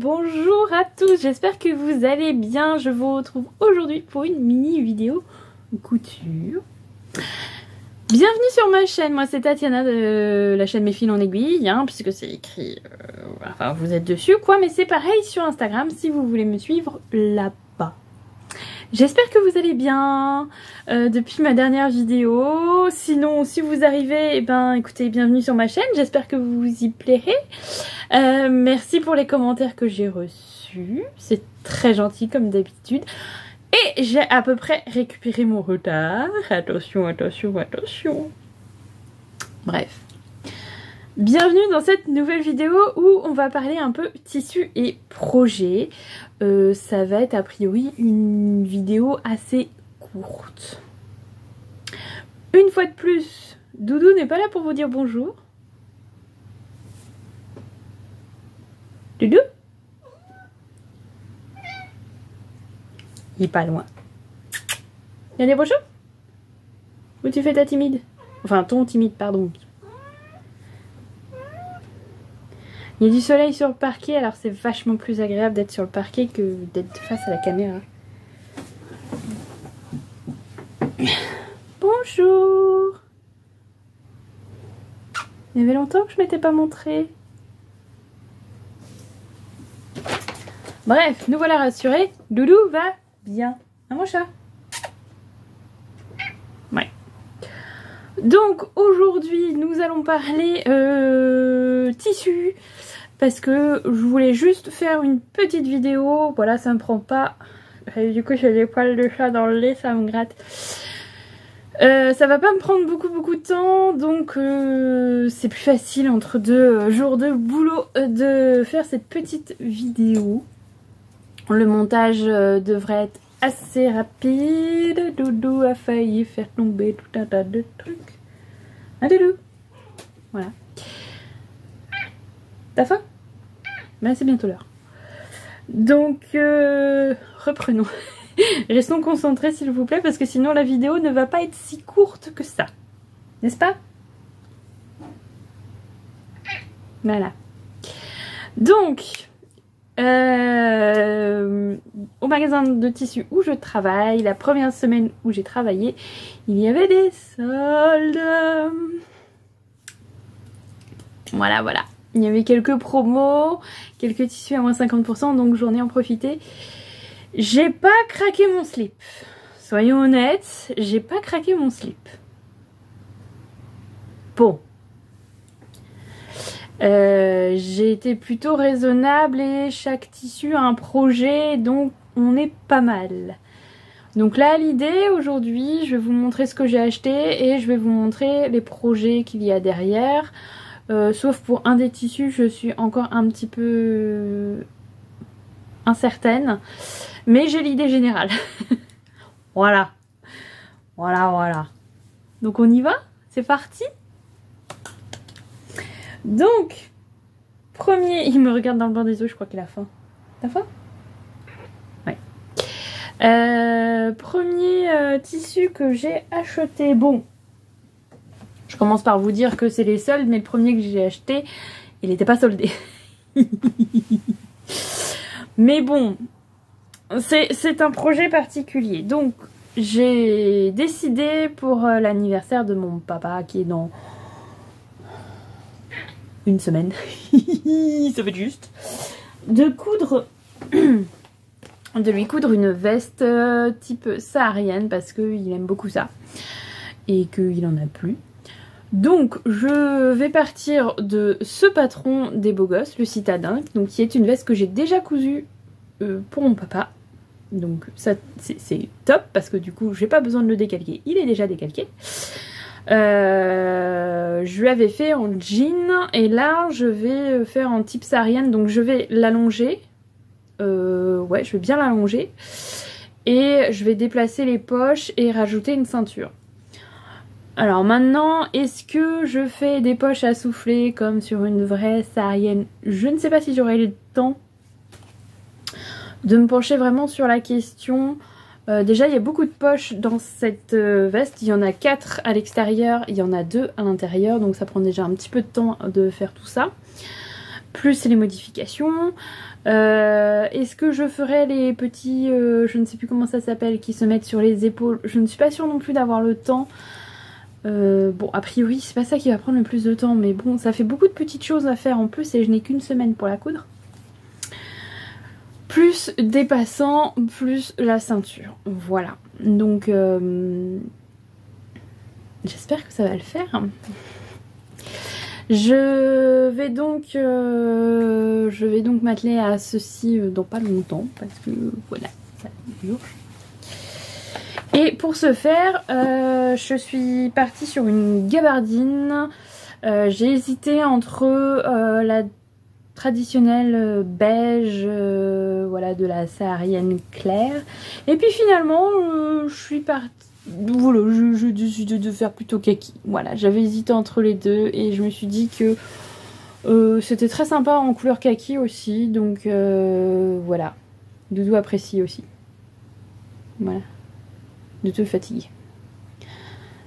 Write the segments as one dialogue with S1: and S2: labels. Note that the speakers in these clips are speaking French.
S1: bonjour à tous, j'espère que vous allez bien. Je vous retrouve aujourd'hui pour une mini vidéo couture. Bienvenue sur ma chaîne, moi c'est Tatiana de la chaîne Mes Fils en Aiguille, hein, puisque c'est écrit, enfin vous êtes dessus quoi, mais c'est pareil sur Instagram si vous voulez me suivre là-bas. J'espère que vous allez bien depuis ma dernière vidéo. Sinon, si vous arrivez, eh ben, écoutez, bienvenue sur ma chaîne. J'espère que vous y plairez. Merci pour les commentaires que j'ai reçus. C'est très gentil comme d'habitude. Et j'ai à peu près récupéré mon retard. Attention, attention, attention. Bref. Bienvenue dans cette nouvelle vidéo où on va parler un peu tissu et projet. Ça va être a priori une vidéo assez courte. Une fois de plus, Doudou n'est pas là pour vous dire bonjour. Doudou? Il est pas loin. Il y a des bonjours? Ou tu fais ta timide? Enfin, ton timide, pardon. Il y a du soleil sur le parquet, alors c'est vachement plus agréable d'être sur le parquet que d'être face à la caméra. Bonjour! Il y avait longtemps que je m'étais pas montrée. Bref, nous voilà rassurés. Doudou va bien. Ah mon chat? Ouais. Donc aujourd'hui, nous allons parler tissu. Parce que je voulais juste faire une petite vidéo. Voilà, ça me prend pas. Et du coup, j'ai des poils de chat dans le lait, ça me gratte. Ça va pas me prendre beaucoup de temps. Donc, c'est plus facile entre deux jours de boulot de faire cette petite vidéo. Le montage devrait être assez rapide. Doudou a failli faire tomber tout un tas de trucs. Ah, Doudou. Voilà. T'as faim? Ben, c'est bientôt l'heure. Donc, reprenons. Restons concentrés s'il vous plaît, parce que sinon la vidéo ne va pas être si courte que ça. N'est-ce pas? Voilà. Donc, au magasin de tissus où je travaille, la première semaine où j'ai travaillé, il y avait des soldes. Voilà, voilà. Il y avait quelques promos, quelques tissus à moins 50%, donc j'en ai en profité. J'ai pas craqué mon slip. Soyons honnêtes, j'ai pas craqué mon slip. Bon. J'ai été plutôt raisonnable et chaque tissu a un projet, donc on est pas mal. Donc là, l'idée aujourd'hui, je vais vous montrer ce que j'ai acheté et je vais vous montrer les projets qu'il y a derrière. Sauf pour un des tissus, je suis encore un petit peu incertaine. Mais j'ai l'idée générale. Voilà. Voilà, voilà. Donc on y va? C'est parti? Donc, premier... Il me regarde dans le blanc des yeux, je crois qu'il a faim. T'as faim? Ouais. Premier tissu que j'ai acheté. Bon. Je commence par vous dire que c'est les soldes, mais le premier que j'ai acheté, il n'était pas soldé. Mais bon, c'est un projet particulier. Donc, j'ai décidé pour l'anniversaire de mon papa, qui est dans une semaine, ça va être juste, de lui coudre une veste type saharienne, parce qu'il aime beaucoup ça, et qu'il n'en a plus. Donc je vais partir de ce patron des beaux gosses, le citadin, donc qui est une veste que j'ai déjà cousue pour mon papa. Donc ça c'est top parce que du coup j'ai pas besoin de le décalquer, il est déjà décalqué. Je lui avais fait en jean et là je vais faire en type saharienne, donc je vais l'allonger. Ouais, je vais bien l'allonger et je vais déplacer les poches et rajouter une ceinture. Alors maintenant, est-ce que je fais des poches à souffler comme sur une vraie saharienne? Je ne sais pas si j'aurai le temps de me pencher vraiment sur la question. Déjà, il y a beaucoup de poches dans cette veste. Il y en a 4 à l'extérieur, il y en a 2 à l'intérieur. Donc ça prend déjà un petit peu de temps de faire tout ça. Plus les modifications. Est-ce que je ferai les petits, je ne sais plus comment ça s'appelle, qui se mettent sur les épaules? Je ne suis pas sûre non plus d'avoir le temps. Bon, a priori, c'est pas ça qui va prendre le plus de temps, mais bon, ça fait beaucoup de petites choses à faire en plus et je n'ai qu'une semaine pour la coudre. Plus des passants, plus la ceinture. Voilà. Donc, j'espère que ça va le faire. Je vais donc m'atteler à ceci dans pas longtemps parce que voilà, ça urge. Et pour ce faire, je suis partie sur une gabardine. J'ai hésité entre la traditionnelle beige, voilà, de la saharienne claire. Et puis finalement, je suis partie. Voilà, je décide de faire plutôt kaki. Voilà, j'avais hésité entre les deux et je me suis dit que c'était très sympa en couleur kaki aussi. Donc voilà, Doudou apprécie aussi. Voilà, Doudou est fatigué.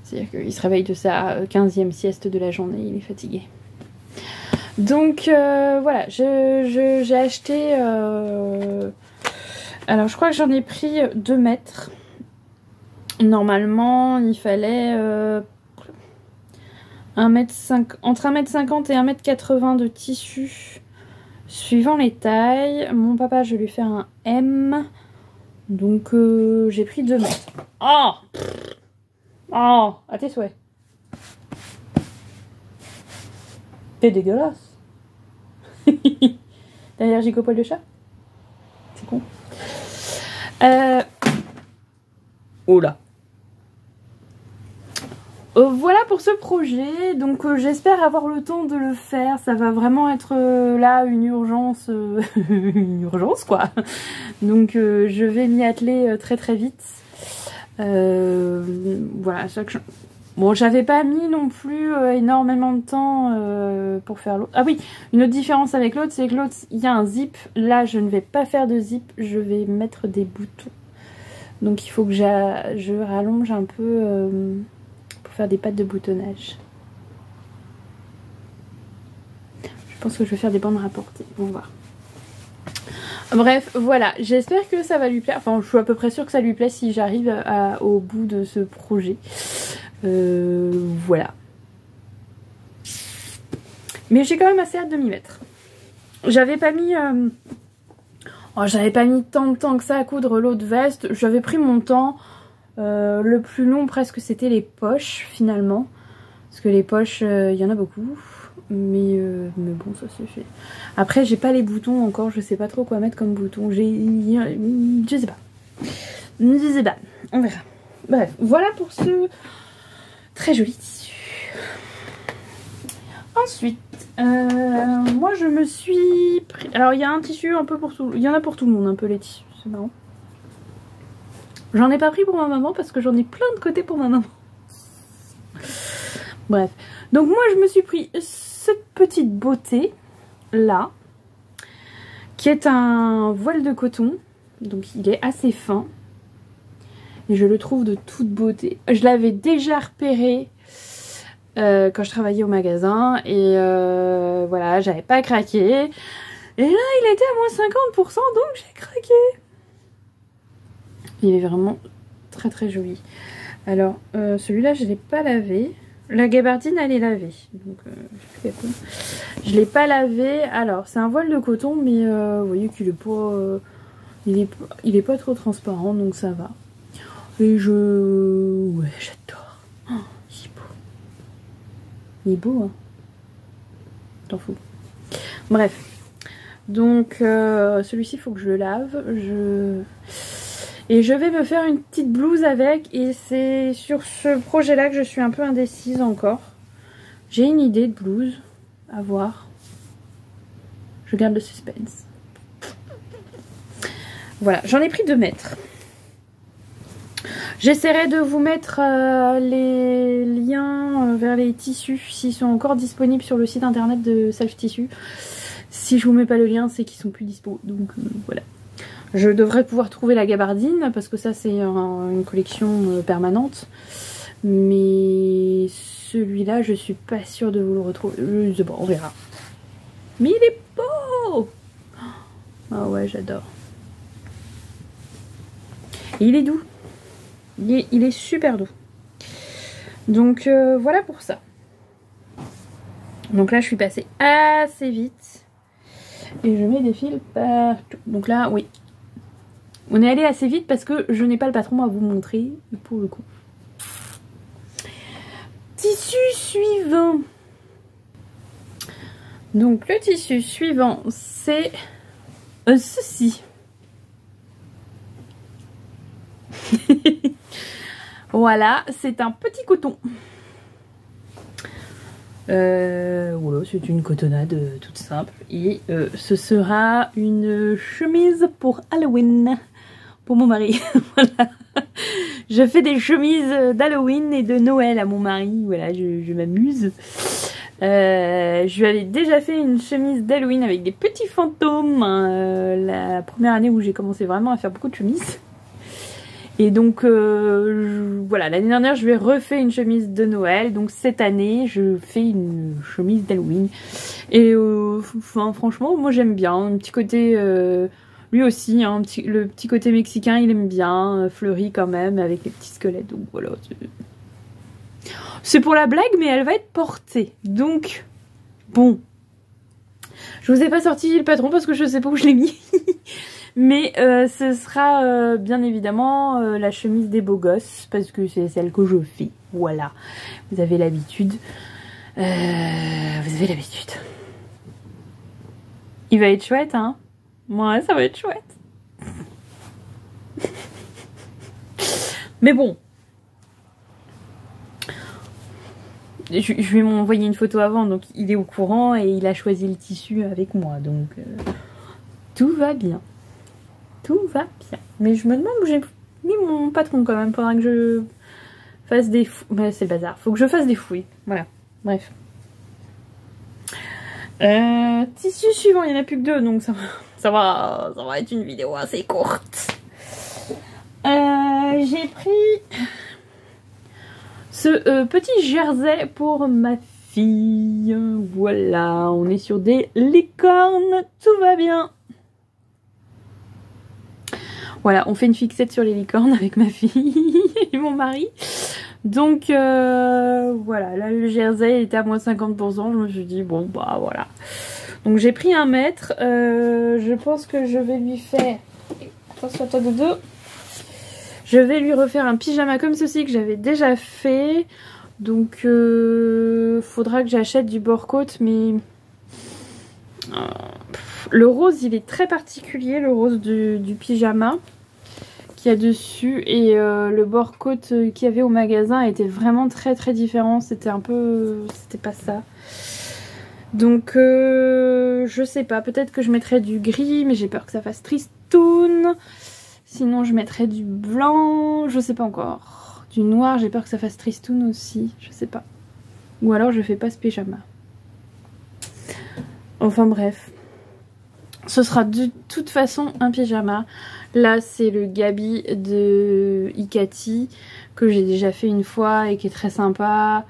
S1: C'est-à-dire qu'il se réveille de sa 15e sieste de la journée, il est fatigué. Donc voilà, j'ai acheté... alors je crois que j'en ai pris 2 mètres. Normalement, il fallait entre 1,50 m et 1,80 m de tissu, suivant les tailles. Mon papa, je vais lui faire un M. Donc, j'ai pris 2 mètres. Oh, oh, à tes souhaits. T'es dégueulasse. T'es allergique au poil de chat? C'est con. Oh là. Voilà pour ce projet, donc j'espère avoir le temps de le faire. Ça va vraiment être là une urgence, une urgence quoi. Donc je vais m'y atteler très très vite. Voilà, bon, j'avais pas mis non plus énormément de temps pour faire l'autre. Ah oui, une autre différence avec l'autre, c'est que l'autre, il y a un zip. Là, je ne vais pas faire de zip, je vais mettre des boutons. Donc il faut que je rallonge un peu pour faire des pattes de boutonnage. Je pense que je vais faire des bandes rapportées, on va voir. Bref, voilà, j'espère que ça va lui plaire. Enfin, je suis à peu près sûre que ça lui plaît si j'arrive au bout de ce projet. Voilà. Mais j'ai quand même assez hâte de m'y mettre. J'avais pas mis... oh, j'avais pas mis tant de temps que ça à coudre l'autre veste. J'avais pris mon temps. Le plus long presque c'était les poches finalement. Parce que les poches, il y en a beaucoup. Mais bon, ça se fait. Après, j'ai pas les boutons encore. Je sais pas trop quoi mettre comme bouton. Je sais pas. Je sais pas. On verra. Bref, voilà pour ce très joli tissu. Ensuite, moi je me suis pris... Alors, il y a un tissu un peu pour tout... Il y en a pour tout le monde, un peu les tissus. C'est marrant. J'en ai pas pris pour ma maman parce que j'en ai plein de côtés pour ma maman. Bref. Donc moi je me suis pris cette petite beauté là. Qui est un voile de coton. Donc il est assez fin. Et je le trouve de toute beauté. Je l'avais déjà repéré quand je travaillais au magasin. Et voilà, j'avais pas craqué. Et là il était à moins 50%, donc j'ai craqué. Il est vraiment très très joli. Alors, celui-là, je ne l'ai pas lavé. La gabardine, elle est lavée. Donc, je ne l'ai pas lavé. Alors, c'est un voile de coton, mais vous voyez qu'il est pas... il est pas trop transparent, donc ça va. Et ouais, j'adore. Oh, il est beau. Il est beau, hein. T'en fous. Bref. Donc, celui-ci, il faut que je le lave. Et je vais me faire une petite blouse avec. Et c'est sur ce projet-là que je suis un peu indécise encore. J'ai une idée de blouse à voir. Je garde le suspense. Voilà, j'en ai pris 2 mètres. J'essaierai de vous mettre les liens vers les tissus s'ils sont encore disponibles sur le site internet de Self Tissu. Si je vous mets pas le lien, c'est qu'ils sont plus dispo. Donc voilà. Je devrais pouvoir trouver la gabardine parce que ça c'est une collection permanente. Mais celui-là, je suis pas sûre de vous le retrouver. Bon, on verra. Mais il est beau! Ah ouais, j'adore. Et il est doux. Il est super doux. Donc voilà pour ça. Donc là je suis passée assez vite. Et je mets des fils partout. Donc là oui. On est allé assez vite parce que je n'ai pas le patron à vous montrer. Pour le coup. Tissu suivant. Donc le tissu suivant c'est ceci. Voilà, c'est un petit coton. Voilà, c'est une cotonnade toute simple. Et ce sera une chemise pour Halloween. Pour mon mari. Voilà. Je fais des chemises d'Halloween et de Noël à mon mari. Voilà, je m'amuse. Je lui avais déjà fait une chemise d'Halloween avec des petits fantômes. La première année où j'ai commencé vraiment à faire beaucoup de chemises. Et donc voilà, l'année dernière je lui ai refait une chemise de Noël. Donc cette année je fais une chemise d'Halloween. Et enfin, franchement moi j'aime bien. Un petit côté, lui aussi, hein, le petit côté mexicain il aime bien. Fleuri quand même avec les petits squelettes. Donc voilà. C'est pour la blague mais elle va être portée. Donc bon. Je vous ai pas sorti le patron parce que je sais pas où je l'ai mis. Mais ce sera bien évidemment la chemise des beaux gosses parce que c'est celle que je fais. Voilà, vous avez l'habitude. Vous avez l'habitude. Il va être chouette, hein? Ouais, ça va être chouette. Mais bon. Je vais m'envoyer une photo avant, donc il est au courant et il a choisi le tissu avec moi. Donc tout va bien. Tout va bien. Mais je me demande où j'ai mis mon patron quand même. Faudra que je fasse des fouilles. Bah, c'est le bazar. Faut que je fasse des fouilles. Voilà. Bref. Tissu suivant. Il n'y en a plus que 2. Donc ça va être une vidéo assez courte. J'ai pris ce petit jersey pour ma fille. Voilà. On est sur des licornes. Tout va bien. Voilà, on fait une fixette sur les licornes avec ma fille et mon mari. Donc voilà, là le jersey était à moins 50%. Je me suis dit bon bah voilà. Donc j'ai pris 1 mètre. Je pense que je vais lui faire... Attention à toi de dos. Je vais lui refaire un pyjama comme ceci que j'avais déjà fait. Donc faudra que j'achète du bord-côte mais... Le rose il est très particulier, le rose du pyjama qu'il y a dessus, et le bord-côte qu'il y avait au magasin était vraiment très différent, c'était un peu... c'était pas ça. Donc je sais pas, peut-être que je mettrai du gris mais j'ai peur que ça fasse tristoun. Sinon je mettrai du blanc, je sais pas encore. Du noir, j'ai peur que ça fasse tristoun aussi, je sais pas. Ou alors je fais pas ce pyjama. Enfin bref. Ce sera de toute façon un pyjama. Là c'est le Gabi de Ikati que j'ai déjà fait une fois et qui est très sympa.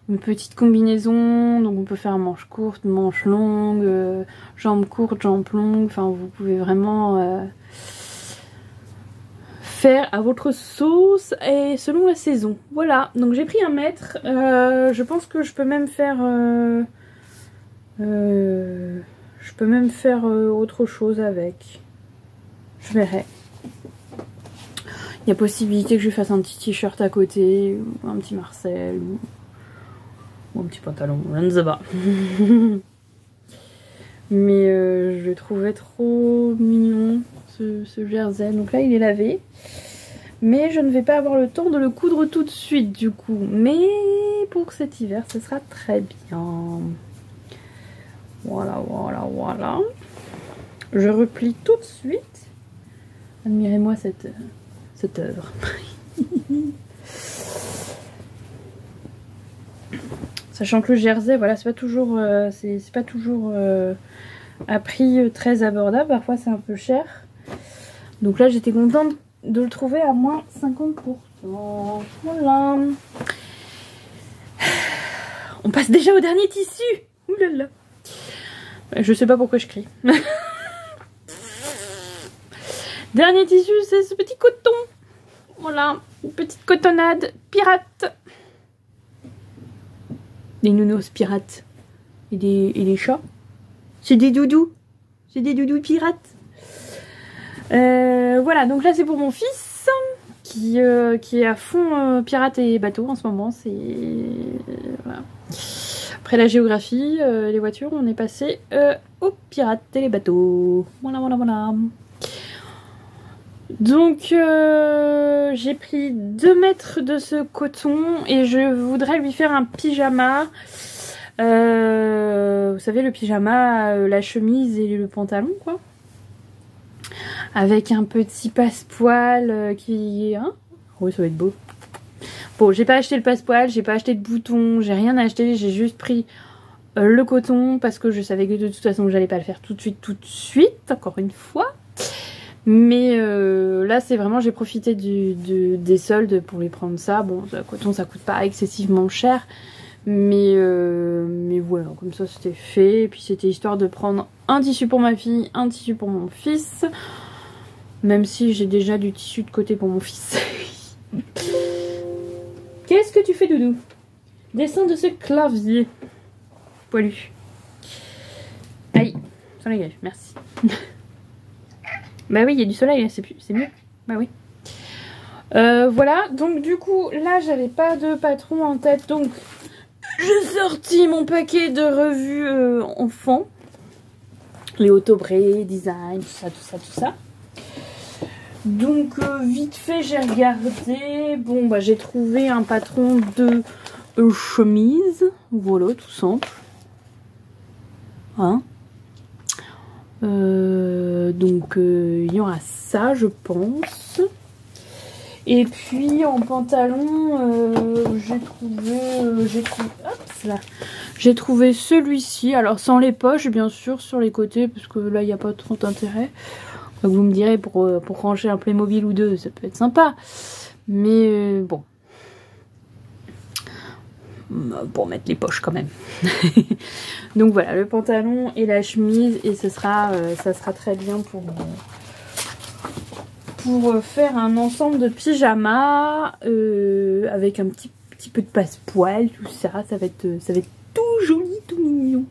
S1: Une petite combinaison, donc on peut faire manche courte, manche longue, jambes courtes, jambes longues. Enfin vous pouvez vraiment faire à votre sauce et selon la saison. Voilà, donc j'ai pris 1 mètre. Je pense que je peux même faire... autre chose avec. Je verrai. Il y a possibilité que je fasse un petit t-shirt à côté, ou un petit Marcel, ou un petit pantalon, je ne sais pas. Mais je le trouvais trop mignon, ce jersey. Donc là, il est lavé. Mais je ne vais pas avoir le temps de le coudre tout de suite, du coup. Mais pour cet hiver, ce sera très bien. Voilà, voilà, voilà. Je replie tout de suite. Admirez-moi cette œuvre. Sachant que le jersey, voilà, c'est pas toujours, à prix très abordable. Parfois, c'est un peu cher. Donc là, j'étais contente de le trouver à moins 50%. Voilà. On passe déjà au dernier tissu. Ouh là là. Je sais pas pourquoi je crie. Dernier tissu, c'est ce petit coton. Voilà, une petite cotonnade pirate. Des nounours pirates. Et des chats. C'est des doudous. C'est des doudous pirates. Voilà, donc là c'est pour mon fils qui est à fond pirate et bateau en ce moment. C'est voilà. Après la géographie, les voitures, on est passé aux pirates et les bateaux. Voilà, voilà, voilà. Donc j'ai pris 2 mètres de ce coton et je voudrais lui faire un pyjama. Vous savez, le pyjama, la chemise et le pantalon, quoi. Avec un petit passepoil qui... Hein, oui, ça va être beau. Bon, j'ai pas acheté le passepoil, j'ai pas acheté de boutons, j'ai rien acheté, j'ai juste pris le coton parce que je savais que de toute façon j'allais pas le faire tout de suite, encore une fois. Mais là c'est vraiment, j'ai profité des soldes pour lui prendre ça. Bon, le coton ça coûte pas excessivement cher, mais voilà, comme ça c'était fait. Et puis c'était histoire de prendre un tissu pour ma fille, un tissu pour mon fils. Même si j'ai déjà du tissu de côté pour mon fils. Qu'est-ce que tu fais, Doudou? Descends de ce clavier. Poilu. Aïe, sans les griffes, merci. Bah oui, il y a du soleil, c'est mieux. Bah oui. Voilà, donc du coup, là, j'avais pas de patron en tête. Donc, j'ai sorti mon paquet de revues enfants. Les Autobré, Design, tout ça, tout ça, tout ça. Donc vite fait j'ai regardé, bon bah j'ai trouvé un patron de chemise, voilà tout simple, hein. Donc il y aura ça je pense, et puis en pantalon j'ai trouvé celui-ci, alors sans les poches bien sûr, sur les côtés parce que là il n'y a pas trop d'intérêt. Vous me direz, pour ranger un Playmobil ou deux, ça peut être sympa. Mais bon. Pour mettre les poches quand même. Donc voilà, le pantalon et la chemise. Et ça sera très bien pour faire un ensemble de pyjama. Avec un petit peu de passepoil, tout ça. Ça va être tout joli, tout mignon.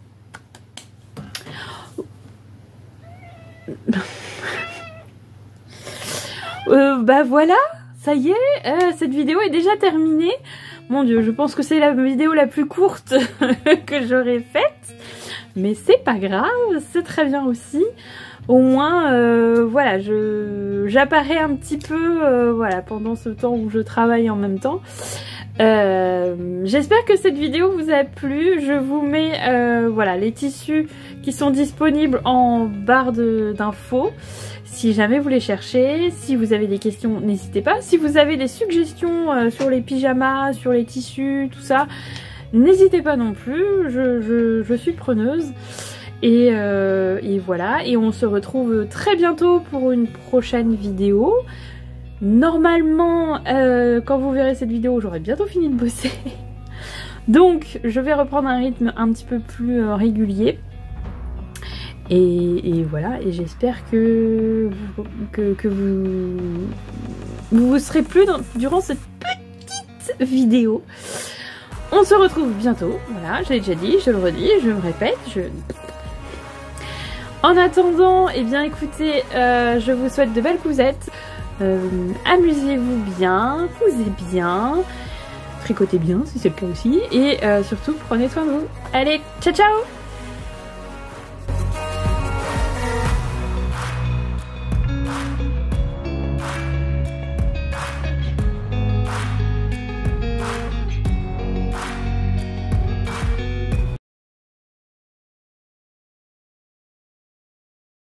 S1: Bah voilà, ça y est, cette vidéo est déjà terminée. Mon dieu, je pense que c'est la vidéo la plus courte que j'aurais faite. Mais c'est pas grave, c'est très bien aussi. Au moins, voilà, j'apparais un petit peu voilà, pendant ce temps où je travaille en même temps. J'espère que cette vidéo vous a plu. Je vous mets voilà, les tissus qui sont disponibles en barre d'infos. Si jamais vous les cherchez, si vous avez des questions, n'hésitez pas. Si vous avez des suggestions sur les pyjamas, sur les tissus, tout ça, n'hésitez pas non plus. Je suis preneuse. Et voilà. Et on se retrouve très bientôt pour une prochaine vidéo. Normalement, quand vous verrez cette vidéo, j'aurai bientôt fini de bosser. Donc, je vais reprendre un rythme un petit peu plus régulier. Et voilà, et j'espère que vous serez plus durant cette petite vidéo. On se retrouve bientôt, voilà, j'ai déjà dit, je le redis, je me répète, En attendant, eh bien écoutez, je vous souhaite de belles cousettes, amusez-vous bien, cousez bien, tricotez bien si c'est le cas aussi, et surtout prenez soin de vous. Allez, ciao ciao!